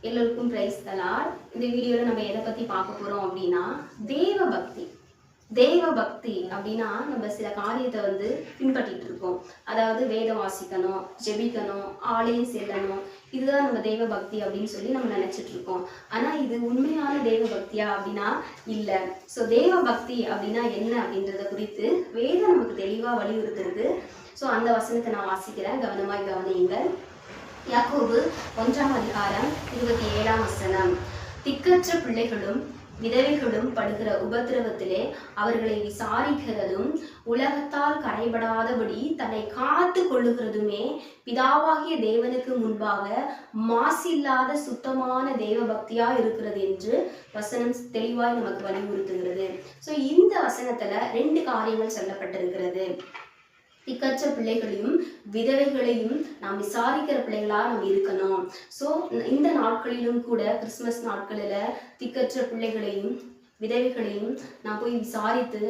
எல்லோருக்கும் praise the Lord. இந்த வீடியோல நம்ம எதை பத்தி பார்க்க போறோம் அப்படின்னா தேவ பக்தி. தேவ பக்தி அப்படின்னா நம்ம சில காரியத்தை பின்பற்றிட்டு இருக்கோம். அதாவது வேதம் வாசிக்கணும், ஜெபிக்கணும், ஆலயம் செல்லணும், இதுதான் நம்ம தெய்வ பக்தி அப்படின்னு சொல்லி நம்ம நினைச்சிட்டு இருக்கோம். ஆனா இது உண்மையான தெய்வ பக்தியா அப்படின்னா இல்ல. ஸோ தேவ பக்தி அப்படின்னா என்ன அப்படின்றத குறித்து வேதம் நமக்கு தெளிவா வலியுறுத்துறது. ஸோ அந்த வசனத்தை நான் வாசிக்கிறேன், கவனமாய் கவனியுங்கள். யாக்கோபு 1:27 திக்கற்ற பிள்ளைகளும் விதவைகளும் படுகிற உபத்திரவத்திலே அவர்களை விசாரிக்கிறதும் உலகத்தால் கரைபடாதபடி தன்னை காத்து கொள்ளுகிறதுமே பிதாவாகிய தேவனுக்கு முன்பாக மாசில்லாத சுத்தமான தேவ பக்தியா இருக்கிறது என்று வசனம் தெளிவாய் நமக்கு வலியுறுத்துகிறது. ஸோ இந்த வசனத்துல 2 காரியங்கள் சொல்லப்பட்டிருக்கிறது. திக்கற்ற பிள்ளைகளையும் விதவைகளையும் நாம் விசாரிக்கிற பிள்ளைகளா நம்ம இருக்கணும். ஸோ இந்த நாட்களிலும் கூட கிறிஸ்துமஸ் நாட்களில் திக்கற்ற பிள்ளைகளையும் விதவைகளையும் நான் போய் விசாரித்து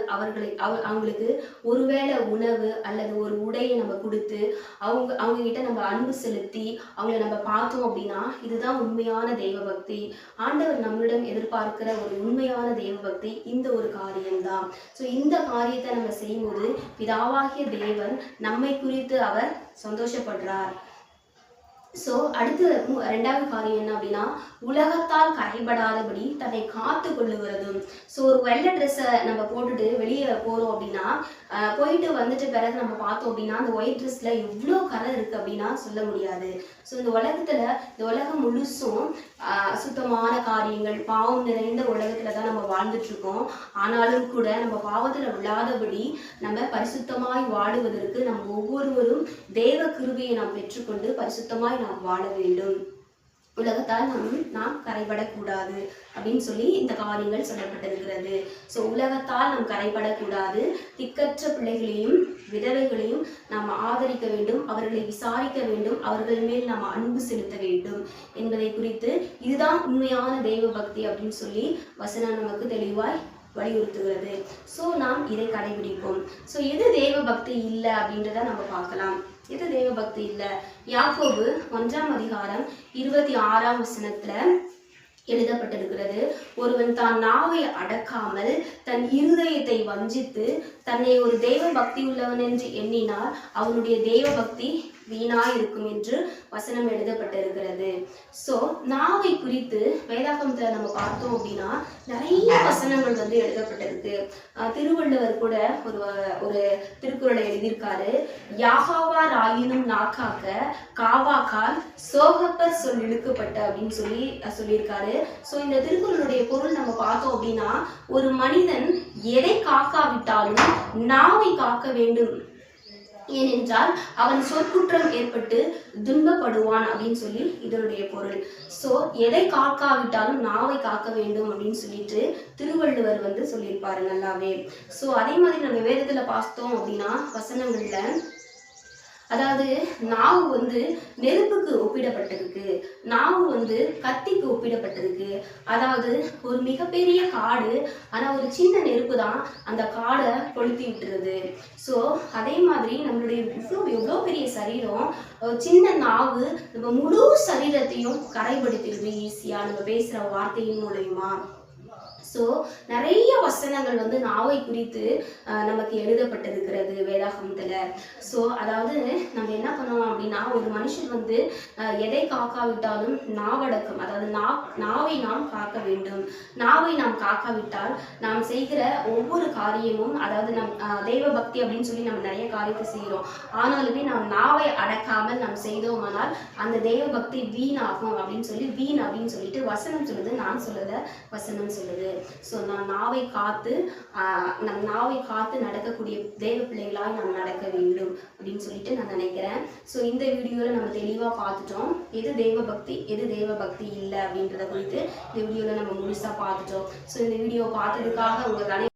அவங்களுக்கு ஒருவேளை உணவு அல்லது ஒரு உடையை நம்ம கொடுத்து அவங்க கிட்ட நம்ம அன்பு செலுத்தி அவங்கள நம்ம பார்த்தோம் அப்படின்னா இதுதான் உண்மையான தெய்வ பக்தி. ஆண்டவர் நம்மிடம் எதிர்பார்க்கிற ஒரு உண்மையான தெய்வ பக்தி இந்த ஒரு காரியம்தான். ஸோ இந்த காரியத்தை நம்ம செய்யும்போது பிதாவாகிய தேவன் நம்மை குறித்து அவர் சந்தோஷப்படுறார். ஸோ அடுத்து 2வது காரியம் என்ன அப்படின்னா உலகத்தால் கரைபடாதபடி தன்னை காத்து கொள்ளுகிறதும். ஸோ ஒரு வெள்ளை ட்ரெஸ்ஸை நம்ம போட்டுட்டு வெளியே போகிறோம் அப்படின்னா போயிட்டு வந்துட்டு பிறகு நம்ம பார்த்தோம் அப்படின்னா அந்த ஒயிட் ட்ரெஸ்ல எவ்வளோ கரை இருக்கு அப்படின்னா சொல்ல முடியாது. ஸோ இந்த உலகம் முழுசும் சுத்தமான காரியங்கள் பாவம் நிறைந்த உலகத்துல தான் நம்ம வாழ்ந்துட்டு இருக்கோம். ஆனாலும் கூட நம்ம பாவத்துல விழாதபடி நம்ம பரிசுத்தமாய் வாழுவதற்கு நம்ம ஒவ்வொருவரும் தேவ கிருபையை நாம் பெற்றுக்கொண்டு பரிசுத்தமாய் நாம் வாழ வேண்டும். உலகத்தால் நாம் கரைபடக்கூடாது அப்படின்னு சொல்லி இந்த காரியங்கள் சொல்லப்பட்டிருக்கிறது. ஸோ உலகத்தால் நாம் கரைபடக்கூடாது. திக்கற்ற பிள்ளைகளையும் விதவைகளையும் நாம் ஆதரிக்க வேண்டும், அவர்களை விசாரிக்க வேண்டும், அவர்கள் மேல் நாம் அன்பு செலுத்த வேண்டும் என்பதை குறித்து இதுதான் உண்மையான தெய்வ பக்தி அப்படின்னு சொல்லி வசனம் நமக்கு தெளிவாய் வலியுறுத்துகிறது. ஸோ நாம் இதை கடைபிடிப்போம். ஸோ எது தெய்வ பக்தி இல்லை அப்படின்றத நம்ம பார்க்கலாம். எது தெய்வ பக்தி இல்லை? யாக்கோபு 1:26 எழுதப்பட்டிருக்கிறது. ஒருவன் தான் நாவை அடக்காமல் தன் இருதயத்தை வஞ்சித்து தன்னை ஒரு தெய்வ பக்தி உள்ளவன் என்று எண்ணினால் அவனுடைய தெய்வ பக்தி வீணாய் இருக்கும் என்று வசனம் எழுதப்பட்டிருக்கிறது. ஸோ நாவை குறித்து வேதாகமத்துல நம்ம பார்த்தோம் அப்படின்னா நிறைய வசனங்கள் எழுதப்பட்டிருக்கு. திருவள்ளுவர் கூட ஒரு திருக்குறளை எழுதியிருக்காரு. யாகாவார் ஆயினும் நாக்காக்க காவாக்கால் சோகப்பர் சொல் இழுக்கப்பட்ட அப்படின்னு சொல்லியிருக்காரு. ஸோ இந்த திருக்குறளுடைய பொருள் நம்ம பார்த்தோம் அப்படின்னா ஒரு மனிதன் எதை காக்காவிட்டாலும் நாவை காக்க வேண்டும், ஏனென்றால் அவன் சொற்குற்றம் ஏற்பட்டு துன்பப்படுவான் அப்படின்னு சொல்லி இதனுடைய பொருள். ஸோ எதை காக்காவிட்டாலும் நாவை காக்க வேண்டும் அப்படின்னு சொல்லிட்டு திருவள்ளுவர் சொல்லியிருப்பாரு நல்லாவே. ஸோ அதே மாதிரி நம்ம வேதத்துல பார்த்தோம் அப்படின்னா வசனங்கள்ல அதாவது நாவு நெருப்புக்கு ஒப்பிடப்பட்டிருக்கு, நாவு கத்திக்கு ஒப்பிடப்பட்டிருக்கு. அதாவது ஒரு மிகப்பெரிய காடு, ஆனா ஒரு சின்ன நெருப்பு தான் அந்த காடை கொளுத்தி விட்டுருது. ஸோ அதே மாதிரி நம்மளுடைய எவ்வளோ பெரிய சரீரம், சின்ன நாவு நம்ம முழு சரீரத்தையும் கரைப்படுத்திடுது ஈஸியா நம்ம பேசுற வார்த்தையின் மூலயமா. ஸோ நிறைய வசனங்கள் நாவை குறித்து நமக்கு எழுதப்பட்டிருக்கிறது வேதாகமத்துல. ஸோ அதாவது நம்ம என்ன பண்ணணும் அப்படின்னா ஒரு மனுஷன் எதை காக்காவிட்டாலும் நாவடக்கம், அதாவது நாவை நாம் காக்க வேண்டும். நாவை நாம் காக்காவிட்டால் நாம் செய்கிற ஒவ்வொரு காரியமும், அதாவது தெய்வ பக்தி அப்படின்னு சொல்லி நம்ம நிறைய காரியத்தை செய்கிறோம், ஆனாலுமே நாம் நாவை அடக்காமல் நாம் செய்தோமானால் அந்த தெய்வ பக்தி வீணாகும் அப்படின்னு சொல்லிட்டு வசனம் சொல்லுது, நான் சொல்லல வசனம் சொல்லுது. ஸோ நம் நாவை காத்து நடக்கக்கூடிய தெய்வ பிள்ளைகளாய் நாம் நடக்க வேண்டும் அப்படின்னு சொல்லிட்டு நான் நினைக்கிறேன். ஸோ இந்த வீடியோவில் நம்ம தெளிவாக பார்த்துட்டோம் எது தெய்வ பக்தி எது தெய்வ பக்தி இல்லை அப்படின்றத குறித்து இந்த வீடியோவில் நம்ம முழுசாக பார்த்துட்டோம். ஸோ இந்த வீடியோ பார்த்ததுக்காக உங்களுக்கு